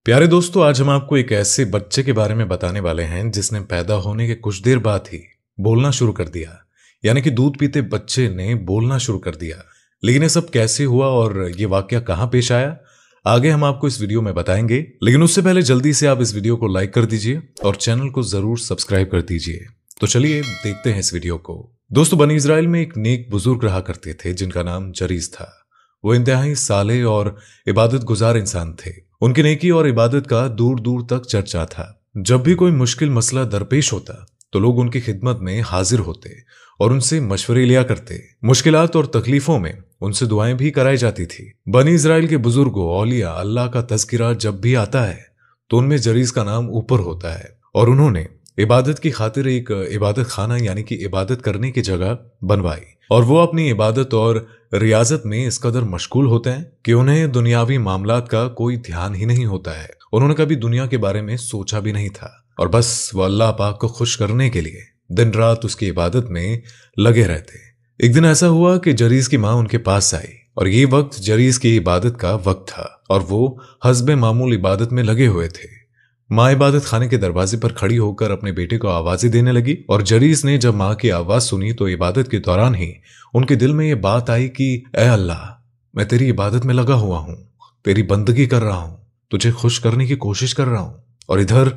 प्यारे दोस्तों, आज हम आपको एक ऐसे बच्चे के बारे में बताने वाले हैं जिसने पैदा होने के कुछ देर बाद ही बोलना शुरू कर दिया। यानी कि दूध पीते बच्चे ने बोलना शुरू कर दिया। लेकिन ये सब कैसे हुआ और ये वाकया कहां पेश आया, आगे हम आपको इस वीडियो में बताएंगे। लेकिन उससे पहले जल्दी से आप इस वीडियो को लाइक कर दीजिए और चैनल को जरूर सब्सक्राइब कर दीजिए। तो चलिए देखते हैं इस वीडियो को। दोस्तों, बनी इजराइल में एक नेक बुजुर्ग रहा करते थे जिनका नाम जरीस था। वो इंतहाई साले और इबादत गुजार इंसान थे। उनकी नेकी और इबादत का दूर दूर तक चर्चा था। जब भी कोई मुश्किल मसला दरपेश होता तो लोग उनकी खिदमत में हाजिर होते और उनसे मशवरे लिया करते। मुश्किलात और तकलीफों में उनसे दुआएं भी कराई जाती थी। बनी इजराइल के बुजुर्गों, औलिया, अल्लाह का तज़किरा जब भी आता है तो उनमें जरीस का नाम ऊपर होता है। और उन्होंने इबादत की खातिर एक इबादत खाना यानी कि इबादत करने की जगह बनवाई। और वो अपनी इबादत और रियाजत में इस कदर मशगूल होते हैं कि उन्हें दुनियावी मामलात का कोई ध्यान ही नहीं होता है। उन्होंने कभी दुनिया के बारे में सोचा भी नहीं था और बस वो अल्लाह पाक को खुश करने के लिए दिन रात उसकी इबादत में लगे रहते। एक दिन ऐसा हुआ कि जरीस की माँ उनके पास आई और ये वक्त जरीस की इबादत का वक्त था और वो हस्बे मामूल इबादत में लगे हुए थे। माँ इबादत खाने के दरवाजे पर खड़ी होकर अपने बेटे को आवाजें देने लगी और जरीस ने जब माँ की आवाज सुनी तो इबादत के दौरान ही उनके दिल में ये बात आई कि ऐ अल्लाह, मैं तेरी इबादत में लगा हुआ हूँ, तेरी बंदगी कर रहा हूँ, तुझे खुश करने की कोशिश कर रहा हूँ और इधर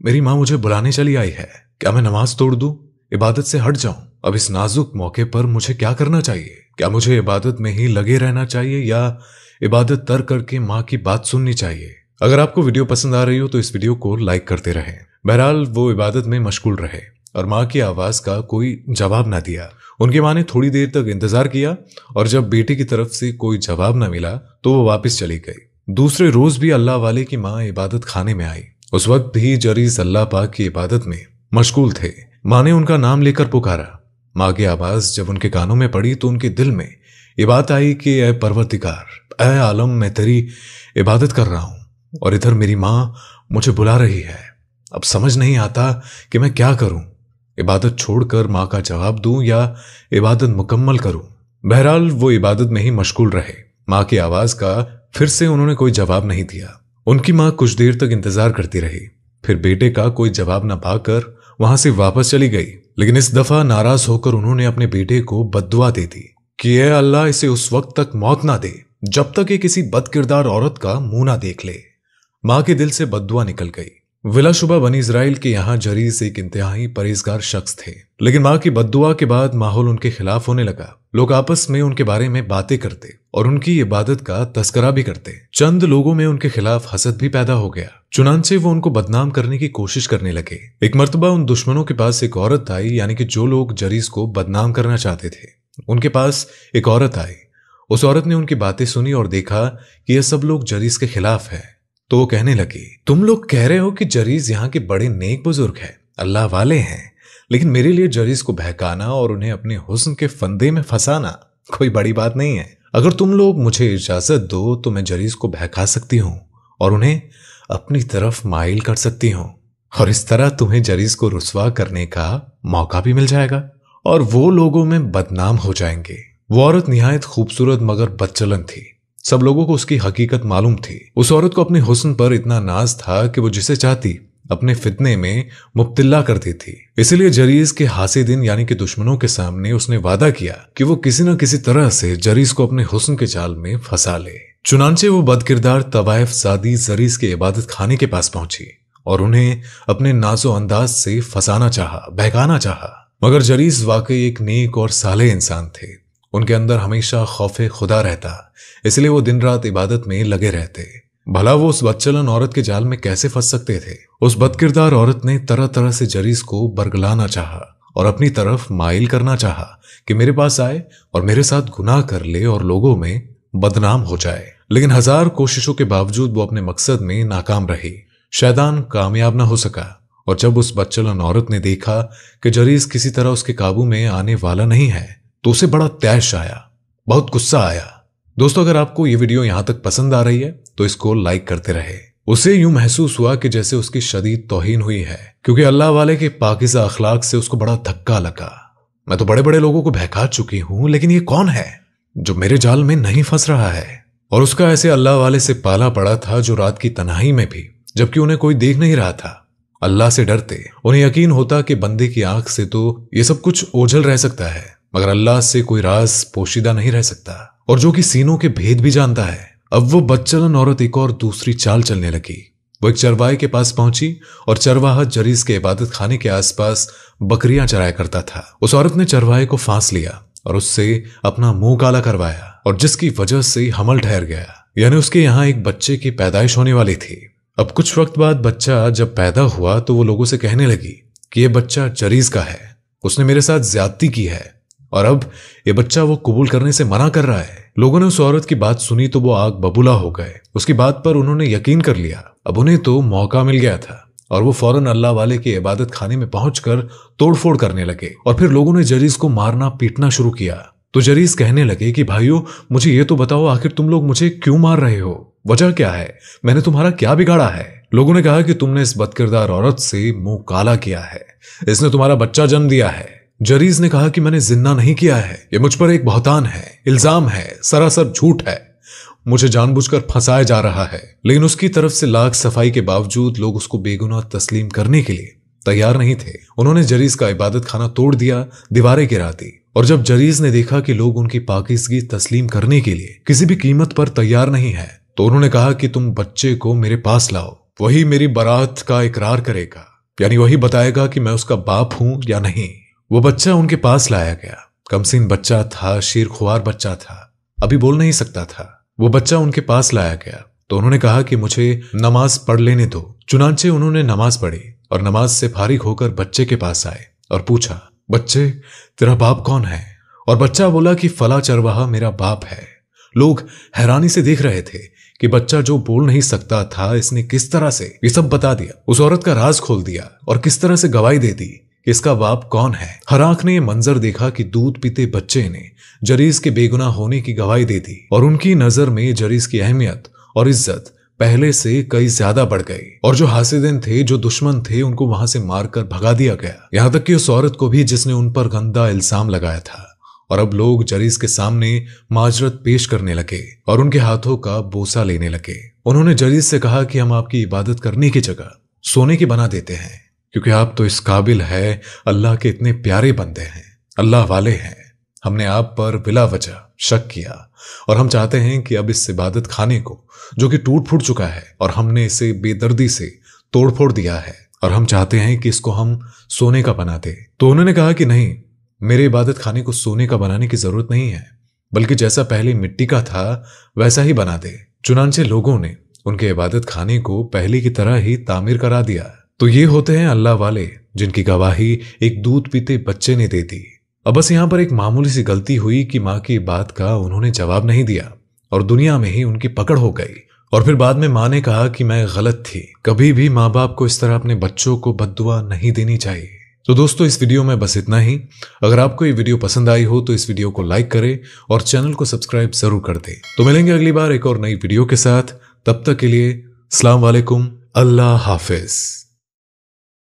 मेरी माँ मुझे बुलाने चली आई है। क्या मैं नमाज तोड़ दूं, इबादत से हट जाऊं? अब इस नाजुक मौके पर मुझे क्या करना चाहिए? क्या मुझे इबादत में ही लगे रहना चाहिए या इबादत तर्क करके माँ की बात सुननी चाहिए? अगर आपको वीडियो पसंद आ रही हो तो इस वीडियो को लाइक करते रहें। बहरहाल वो इबादत में मशगूल रहे और माँ की आवाज का कोई जवाब ना दिया। उनकी माँ ने थोड़ी देर तक इंतजार किया और जब बेटे की तरफ से कोई जवाब ना मिला तो वो वापस चली गई। दूसरे रोज भी अल्लाह वाले की माँ इबादत खाने में आई। उस वक्त भी जरीस अल्लाह पाक की इबादत में मशगूल थे। माँ ने उनका नाम लेकर पुकारा। माँ की आवाज जब उनके कानों में पड़ी तो उनके दिल में ये बात आई कि ऐ परवरदिगार, ऐ आलम, मैं तेरी इबादत कर रहा हूं और इधर मेरी माँ मुझे बुला रही है। अब समझ नहीं आता कि मैं क्या करूं, इबादत छोड़कर माँ का जवाब दूं या इबादत मुकम्मल करूं। बहरहाल वो इबादत में ही मशगूल रहे। माँ की आवाज का फिर से उन्होंने कोई जवाब नहीं दिया। उनकी माँ कुछ देर तक इंतजार करती रही, फिर बेटे का कोई जवाब न पाकर वहां से वापस चली गई। लेकिन इस दफा नाराज होकर उन्होंने अपने बेटे को बद्दुआ दे दी कि ऐ अल्लाह, इसे उस वक्त तक मौत ना दे जब तक ये किसी बदकिरदार औरत का मुंह ना देख ले। माँ के दिल से बद्दुआ निकल गई। विलाशुबा बनी इजराइल के यहाँ जरीस एक इंतहाई परहेजगार शख्स थे, लेकिन माँ की बद्दुआ के बाद माहौल उनके खिलाफ होने लगा। लोग आपस में उनके बारे में बातें करते और उनकी इबादत का तस्करा भी करते। चंद लोगों में उनके खिलाफ हसद भी पैदा हो गया, चुनांचे वो उनको बदनाम करने की कोशिश करने लगे। एक मर्तबा उन दुश्मनों के पास एक औरत आई, यानी कि जो लोग जरीस को बदनाम करना चाहते थे उनके पास एक औरत आई। उस औरत ने उनकी बातें सुनी और देखा कि यह सब लोग जरीस के खिलाफ है तो वो कहने लगी, तुम लोग कह रहे हो कि जरीस यहाँ के बड़े नेक बुजुर्ग हैं, अल्लाह वाले हैं, लेकिन मेरे लिए जरीस को बहकाना और उन्हें अपने हुस्न के फंदे में फंसाना कोई बड़ी बात नहीं है। अगर तुम लोग मुझे इजाजत दो तो मैं जरीस को बहका सकती हूँ और उन्हें अपनी तरफ माइल कर सकती हूँ और इस तरह तुम्हें जरीस को रुस्वा करने का मौका भी मिल जाएगा और वो लोगों में बदनाम हो जाएंगे। वो औरत निहायत खूबसूरत मगर बदचलन थी। सब लोगों को उसकी हकीकत मालूम थी। उस औरत को अपने हुस्न पर इतना नाज था कि वो जिसे चाहती अपने फितने में मुब्तिला कर देती। इसलिए जरीस के हासे दिन यानी कि दुश्मनों के सामने उसने वादा किया कि वो किसी न किसी तरह से जरीस को अपने हुस्न के जाल में फंसा ले। चुनांचे वो बदकिरदार तवाइफ सादी जरीस के इबादत खाने के पास पहुंची और उन्हें अपने नाजो अंदाज से फंसाना चाहा, बहकाना चाहा। मगर जरीस वाकई एक नेक और साले इंसान थे। उनके अंदर हमेशा खौफे खुदा रहता, इसलिए वो दिन रात इबादत में लगे रहते। भला वो उस बदचलन औरत के जाल में कैसे फंस सकते थे? उस बदकिरदार औरत ने तरह तरह से जरीस को बरगलाना चाहा और अपनी तरफ माइल करना चाहा कि मेरे पास आए और मेरे साथ गुनाह कर ले और लोगों में बदनाम हो जाए। लेकिन हजार कोशिशों के बावजूद वो अपने मकसद में नाकाम रही। शैतान कामयाब ना हो सका और जब उस बदचलन औरत ने देखा कि जरीस किसी तरह उसके काबू में आने वाला नहीं है तो उसे बड़ा तैश आया, बहुत गुस्सा आया। दोस्तों, अगर आपको ये वीडियो यहां तक पसंद आ रही है तो इसको लाइक करते रहे। उसे यूं महसूस हुआ कि जैसे उसकी शदीद तौहीन हुई है, क्योंकि अल्लाह वाले के पाकिज़ा अखलाक से उसको बड़ा धक्का लगा। मैं तो बड़े बड़े लोगों को बहका चुकी हूं, लेकिन ये कौन है जो मेरे जाल में नहीं फंस रहा है? और उसका ऐसे अल्लाह वाले से पाला पड़ा था जो रात की तन्हाई में भी जबकि उन्हें कोई देख नहीं रहा था। अल्लाह से डरते। उन्हें यकीन होता कि बंदे की आंख से तो ये सब कुछ ओझल रह सकता है, मगर अल्लाह से कोई राज पोशीदा नहीं रह सकता, और जो कि सीनों के भेद भी जानता है। अब वो बदचलन औरत एक और दूसरी चाल चलने लगी। वो एक चरवाहे के पास पहुंची और चरवाहा जरीस के इबादत खाने के आसपास बकरियां चराया करता था। उस औरत ने चरवाहे को फांस लिया और उससे अपना मुंह काला करवाया, और जिसकी वजह से हमल ठहर गया, यानी उसके यहाँ एक बच्चे की पैदाइश होने वाली थी। अब कुछ वक्त बाद बच्चा जब पैदा हुआ तो वो लोगों से कहने लगी कि ये बच्चा जरीस का है, उसने मेरे साथ ज्यादती की है, और अब ये बच्चा वो कबूल करने से मना कर रहा है। लोगों ने उस औरत की बात सुनी तो वो आग बबूला हो गए। उसकी बात पर उन्होंने यकीन कर लिया। अब उन्हें तो मौका मिल गया था और वो फौरन अल्लाह वाले के इबादत खाने में पहुंचकर तोड़फोड़ करने लगे, और फिर लोगों ने जरीस को मारना पीटना शुरू किया। तो जरीस कहने लगे कि भाइयों, मुझे ये तो बताओ, आखिर तुम लोग मुझे क्यों मार रहे हो? वजह क्या है? मैंने तुम्हारा क्या बिगाड़ा है? लोगों ने कहा कि तुमने इस बदकिरदार औरत से मुंह काला किया है, इसने तुम्हारा बच्चा जन्म दिया है। जरीस ने कहा कि मैंने जिन्ना नहीं किया है, ये मुझ पर एक बहतान है, इल्जाम है, सरासर झूठ है, मुझे जानबूझकर फंसाया जा रहा है। लेकिन उसकी तरफ से लाख सफाई के बावजूद लोग उसको बेगुनाह तस्लीम करने के लिए तैयार नहीं थे। उन्होंने जरीस का इबादत खाना तोड़ दिया, दीवारें गिरा दी, और जब जरीस ने देखा कि लोग उनकी पाकीज़गी तस्लीम करने के लिए किसी भी कीमत पर तैयार नहीं है, तो उन्होंने कहा कि तुम बच्चे को मेरे पास लाओ, वही मेरी बरात का इकरार करेगा, यानी वही बताएगा कि मैं उसका बाप हूं या नहीं। वो बच्चा उनके पास लाया गया। कमसीन बच्चा था, शीरख्वार बच्चा था, अभी बोल नहीं सकता था। वो बच्चा उनके पास लाया गया तो उन्होंने कहा कि मुझे नमाज पढ़ लेने दो। चुनांचे उन्होंने नमाज पढ़ी और नमाज से फारिग होकर बच्चे के पास आए और पूछा, बच्चे, तेरा बाप कौन है? और बच्चा बोला कि फला चरवाहा मेरा बाप है। लोग हैरानी से देख रहे थे कि बच्चा जो बोल नहीं सकता था, इसने किस तरह से ये सब बता दिया, उस औरत का राज खोल दिया, और किस तरह से गवाही दे दी कि इसका बाप कौन है। हर आंख ने यह मंजर देखा कि दूध पीते बच्चे ने जरीस के बेगुनाह होने की गवाही दे दी, और उनकी नजर में जरीस की अहमियत और इज्जत पहले से कई ज्यादा बढ़ गई, और जो हासिदिन थे, जो दुश्मन थे, उनको वहां से मारकर भगा दिया गया, यहां तक कि उस औरत को भी जिसने उन पर गंदा इल्जाम लगाया था। और अब लोग जरीस के सामने माजरत पेश करने लगे और उनके हाथों का बोसा लेने लगे। उन्होंने जरीस से कहा कि हम आपकी इबादत करने की जगह सोने की बना देते हैं, क्योंकि आप तो इस काबिल है, अल्लाह के इतने प्यारे बंदे हैं, अल्लाह वाले हैं। हमने आप पर बिला वजह शक किया, और हम चाहते हैं कि अब इस इबादत खाने को, जो कि टूट फूट चुका है और हमने इसे बेदर्दी से तोड़फोड़ दिया है, और हम चाहते हैं कि इसको हम सोने का बना दे। तो उन्होंने कहा कि नहीं, मेरे इबादत खाने को सोने का बनाने की जरूरत नहीं है, बल्कि जैसा पहले मिट्टी का था वैसा ही बना दे। चुनांचे लोगों ने उनके इबादत खाने को पहले की तरह ही तामीर करा दिया। तो ये होते हैं अल्लाह वाले, जिनकी गवाही एक दूध पीते बच्चे ने दे दी। अब बस यहां पर एक मामूली सी गलती हुई कि माँ की बात का उन्होंने जवाब नहीं दिया, और दुनिया में ही उनकी पकड़ हो गई। और फिर बाद में माँ ने कहा कि मैं गलत थी, कभी भी माँ बाप को इस तरह अपने बच्चों को बद्दुआ नहीं देनी चाहिए। तो दोस्तों, इस वीडियो में बस इतना ही। अगर आपको ये वीडियो पसंद आई हो तो इस वीडियो को लाइक करें और चैनल को सब्सक्राइब जरूर कर दें। तो मिलेंगे अगली बार एक और नई वीडियो के साथ। तब तक के लिए अस्सलाम वालेकुम, अल्लाह हाफिज।